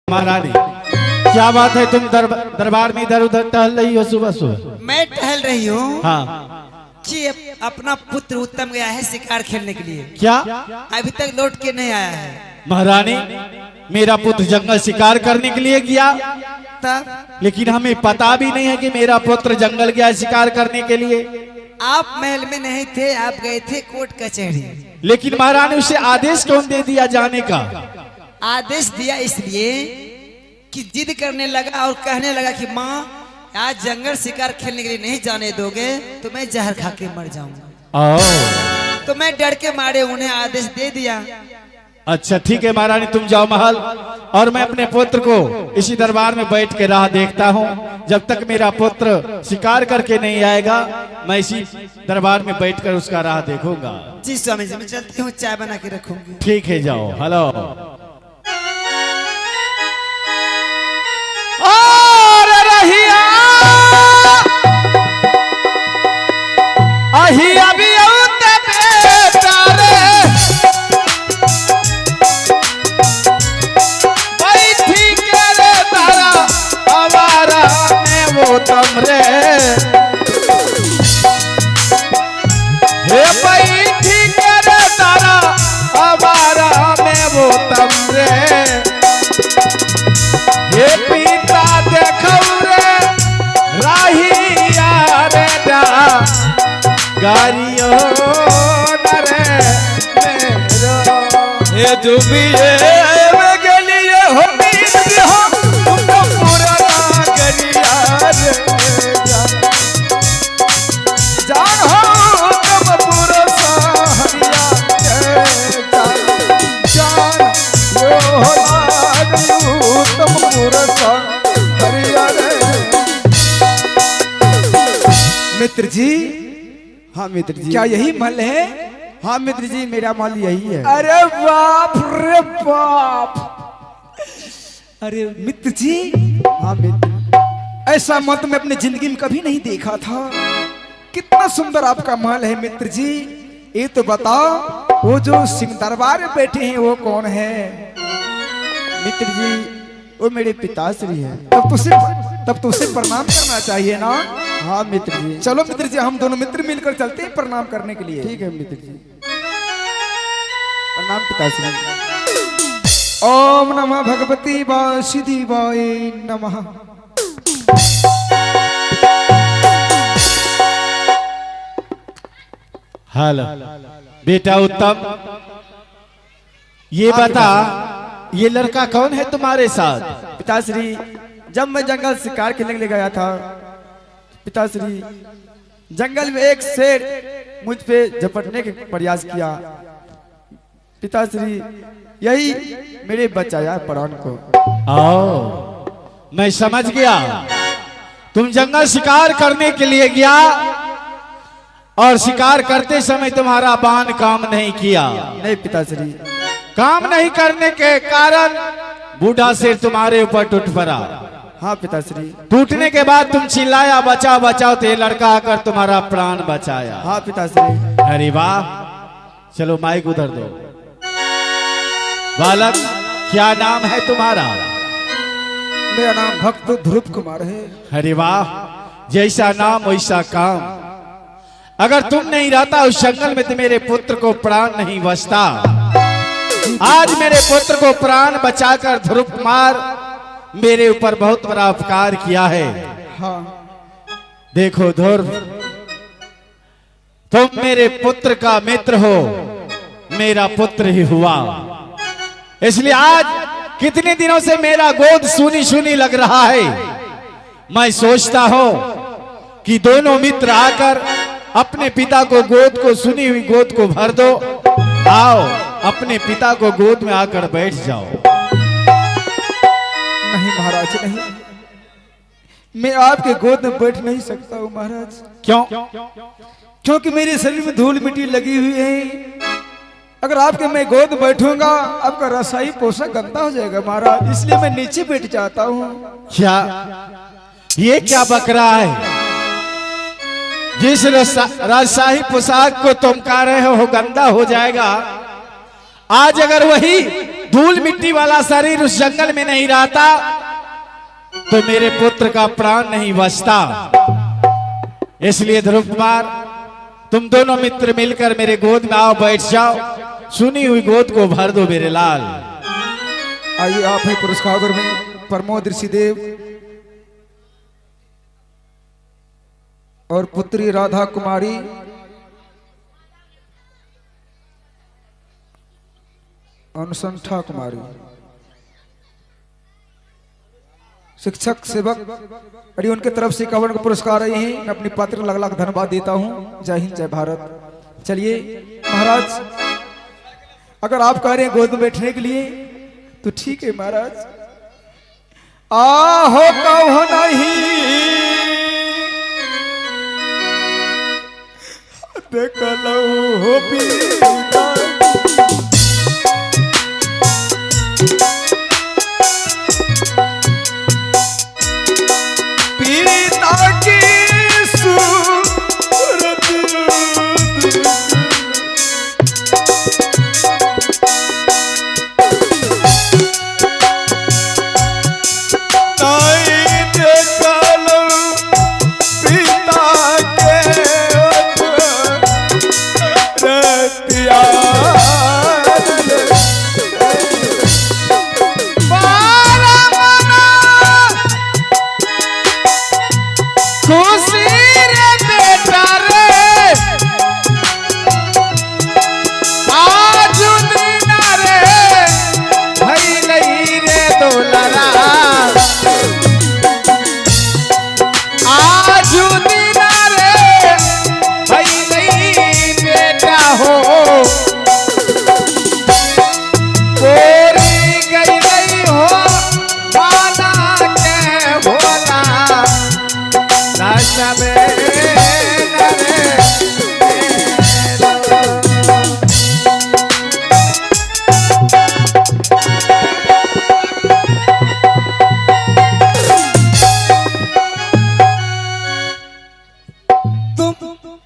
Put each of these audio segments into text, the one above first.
महारानी, क्या बात है? तुम दरबार में इधर उधर टहल रही हो सुबह सुबह? मैं टहल रही हूँ। हाँ जी, अपना पुत्र उत्तम गया है शिकार खेलने के लिए। क्या? अभी तक लौट के नहीं आया है। महारानी, मेरा पुत्र जंगल शिकार करने के लिए गया, तब लेकिन हमें पता भी नहीं है कि मेरा पुत्र जंगल गया शिकार करने के लिए। आप महल में नहीं थे, आप गए थे कोर्ट कचहरी। लेकिन महारानी, उसे आदेश कौन दे दिया जाने का? आदेश दिया इसलिए कि जिद करने लगा और कहने लगा कि माँ आज जंगल शिकार खेलने के लिए नहीं जाने दोगे तो मैं जहर खा के मर जाऊंगा। तो मैं डर के मारे उन्हें आदेश दे दिया। अच्छा ठीक है महारानी, तुम जाओ महल और मैं अपने पुत्र को इसी दरबार में बैठ के राह देखता हूँ। जब तक मेरा पुत्र शिकार करके नहीं आएगा मैं इसी दरबार में बैठकर उसका राह देखूंगा। जी स्वामी जी, मैं चलती हूँ, चाय बना के रखूंगी। ठीक है, जाओ। हेलो तमरे हे बैठी के रे तारा हमारा में वो तमरे हे पिता देखो रे राहिया रे डा गारियो नरे मेरो हे जुबिए में गलिए हो नींद हो तुमको पूरा जान हो तुम पूरा साहरिया जान हो तुम पूरा साहरिया रे। मित्र जी, हाँ मित्र जी, क्या यही महल है? हाँ मित्र जी, मेरा महल यही है। अरे बाप रे बाप! अरे मित्र जी, हाँ मित्र, ऐसा महल तो मैं अपनी जिंदगी में कभी नहीं देखा था। कितना सुंदर आपका महल है मित्र जी। ये तो बताओ, वो जो सिंह दरबार में बैठे हैं वो कौन है? मित्र जी वो मेरे पिताश्री हैं। तब तो उसे प्रणाम करना चाहिए ना। हाँ मित्र जी, चलो मित्र जी, हम दोनों मित्र मिलकर चलते हैं प्रणाम करने के लिए। ठीक है मित्र जी, प्रणाम पिताश्री। ओम नमः भगवती वासुदेवाय नमः। हेलो बेटा उत्तम, ये बता ये लड़का कौन है तुम्हारे साथ? पिताश्री, जब मैं जंगल शिकार खेलने के लिए गया था पिताश्री, जंगल में एक शेर मुझ पे झपटने के प्रयास किया पिताश्री, यही मेरे बचाया प्राण को। आओ, मैं समझ गया, तुम जंगल शिकार करने के लिए गया और शिकार करते समय तुम्हारा बाण काम नहीं किया। नहीं पिताश्री, काम नहीं करने के कारण बूढ़ा शेर तुम्हारे ऊपर टूट पड़ा। हाँ पिताश्री। टूटने के बाद तुम चिल्लाया बचाओ बचाओ, तो ये लड़का आकर तुम्हारा प्राण बचाया। हाँ पिताश्री। अरे वाह, चलो माइक उधर दो। बालक, क्या नाम है तुम्हारा? मेरा नाम भक्त ध्रुव कुमार है। अरे वाह, जैसा नाम वैसा काम। अगर तुम नहीं रहता उस जंगल में तो मेरे पुत्र को प्राण नहीं बचता। आज मेरे पुत्र को प्राण बचाकर ध्रुव कुमार मेरे ऊपर बहुत बड़ा उपकार किया है। हाँ। देखो ध्रुव, तुम मेरे पुत्र का मित्र हो, मेरा पुत्र ही हुआ, इसलिए आज कितने दिनों से मेरा गोद सूनी सूनी लग रहा है। मैं सोचता हूं कि दोनों मित्र आकर अपने पिता को गोद को सुनी हुई गोद को भर दो। आओ, अपने पिता को गोद में आकर बैठ जाओ। नहीं महाराज, नहीं, मैं आपके गोद में बैठ नहीं सकता हूँ महाराज। क्यों? क्योंकि मेरे शरीर में धूल मिट्टी लगी हुई है। अगर आपके मैं गोद में बैठूंगा आपका रसाई पोषक गंदा हो जाएगा महाराज, इसलिए मैं नीचे बैठ जाता हूँ। क्या ये क्या बक रहा है? जिस राजशाही पोशाक को तुम कह रहे हो गंदा हो जाएगा, आज अगर वही धूल मिट्टी वाला शरीर उस जंगल में नहीं रहता तो मेरे पुत्र का प्राण नहीं बचता। इसलिए ध्रुव कुमार, तुम दोनों मित्र मिलकर मेरे गोद में आओ, बैठ जाओ, सुनी हुई गोद को भर दो मेरे लाल। आइए आप हैं पुरस्कार में प्रमोद ऋषिदेव और पुत्री राधा कुमारी, अनुसंठा कुमारी, शिक्षक सेवक अड़ी उनके तरफ से कवन का पुरस्कार आए हैं। मैं अपनी पात्र लग लाख धन्यवाद देता हूं। जय हिंद, जय भारत। चलिए महाराज, अगर आप कह रहे हैं गोद में बैठने के लिए तो ठीक है महाराज। आहो कहो नहीं देख लो हो पीता, पीता की सूरत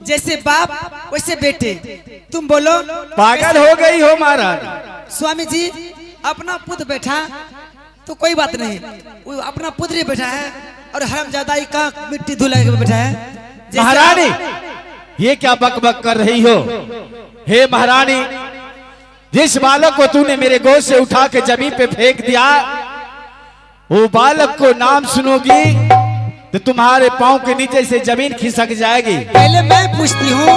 जैसे बाप वैसे बेटे, तुम बोलो। पागल हो गई हो महाराज। स्वामी जी, अपना पुत्र बैठा तो कोई बात नहीं, वो अपना पुत्र ही बैठा है और हरामजादा का मिट्टी धुला के बैठा है। महारानी, ये क्या बकबक कर रही हो? हे महारानी, जिस बालक को तूने मेरे गोद से उठा के जमीन पे फेंक दिया, वो बालक को नाम सुनोगी तो तुम्हारे पांव के नीचे से जमीन खिसक जाएगी। पहले मैं पूछती हूँ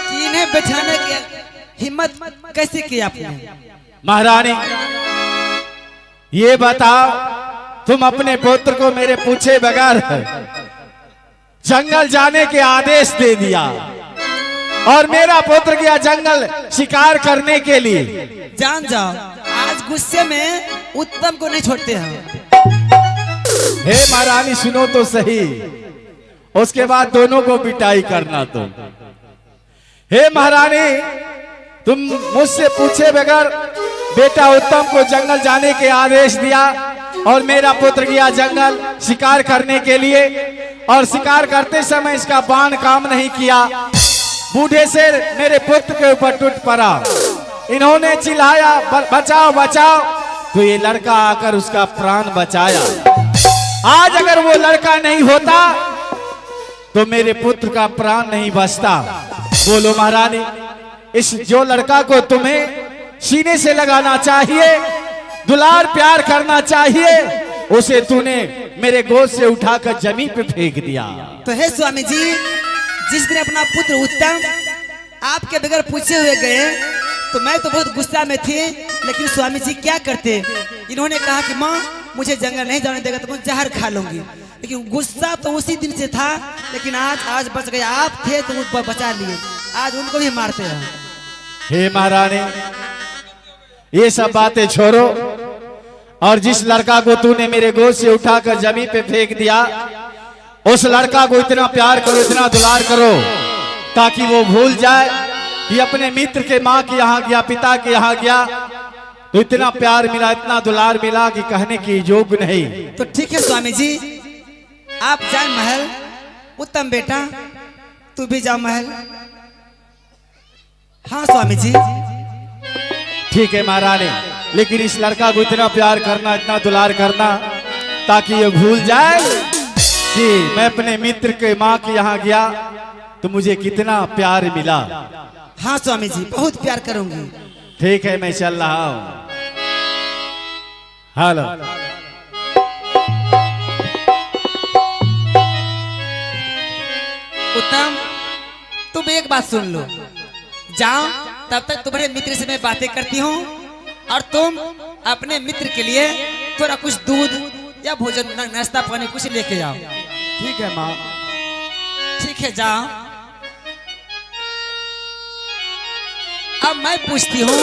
कि इन्हें बैठाने की हिम्मत कैसे की आपने? महारानी, ये बताओ, तुम अपने पुत्र को मेरे पूछे बगैर जंगल जाने के आदेश दे दिया और मेरा पुत्र गया जंगल शिकार करने के लिए। जान जाओ, आज गुस्से में उत्तम को नहीं छोड़ते हैं। हे महारानी, सुनो तो सही, उसके बाद दोनों को पिटाई करना। तुम हे महारानी, तुम मुझसे पूछे बगैर बेटा उत्तम को जंगल जाने के आदेश दिया और मेरा पुत्र गया जंगल शिकार करने के लिए, और शिकार करते समय इसका बाण काम नहीं किया। बूढ़े शेर मेरे पुत्र के ऊपर टूट पड़ा। इन्होंने चिल्लाया बचाओ बचाओ, तो ये लड़का आकर उसका प्राण बचाया। आज अगर वो लड़का नहीं होता तो मेरे पुत्र का प्राण नहीं बचता। बोलो महारानी, इस जो लड़का को तुम्हें सीने से लगाना चाहिए, दुलार प्यार करना चाहिए, उसे तूने मेरे गोद से उठाकर जमीन पे फेंक दिया। तो हे स्वामी जी, जिस दिन अपना पुत्र उत्तम आपके बगैर पूछे हुए गए तो मैं तो बहुत गुस्सा में थी, लेकिन स्वामी जी क्या करते, इन्होंने कहा कि माँ मुझे जंगल नहीं जाने देगा तो मैं जहर खा लूंगी। लेकिन गुस्सा तो उसी दिन से था, लेकिन आज बच गए। आप थे तो मुझ बचा लिए, आज उनको भी मारते हैं। हे महारानी, ये सब बातें छोड़ो और जिस लड़का को तूने मेरे गोद से उठाकर जमीन पे फेंक दिया, उस लड़का को इतना प्यार करो, इतना दुलार करो ताकि वो भूल जाए कि अपने मित्र के माँ के यहाँ गया, पिता के यहाँ गया तो इतना प्यार मिला, इतना दुलार मिला कि कहने की योग्य नहीं। तो ठीक है स्वामी जी, आप जाए महल। उत्तम बेटा, तू भी जाओ महल। हाँ स्वामी जी। ठीक है महारानी। लेकिन इस लड़का को इतना प्यार करना, इतना दुलार करना, ताकि ये भूल जाए कि मैं अपने मित्र के माँ के यहाँ गया तो मुझे कितना प्यार मिला। हाँ स्वामी जी, बहुत प्यार करूंगी। ठीक है, मैं चल रहा हूँ। हेलो। उत्तम, तुम एक बात सुन लो, जाओ, तब तक तुम्हारे मित्र से मैं बातें करती हूँ और तुम अपने मित्र के लिए थोड़ा कुछ दूध या भोजन, नाश्ता पानी कुछ लेके आओ। ठीक है माँ। ठीक है, जाओ। अब मैं पूछती हूँ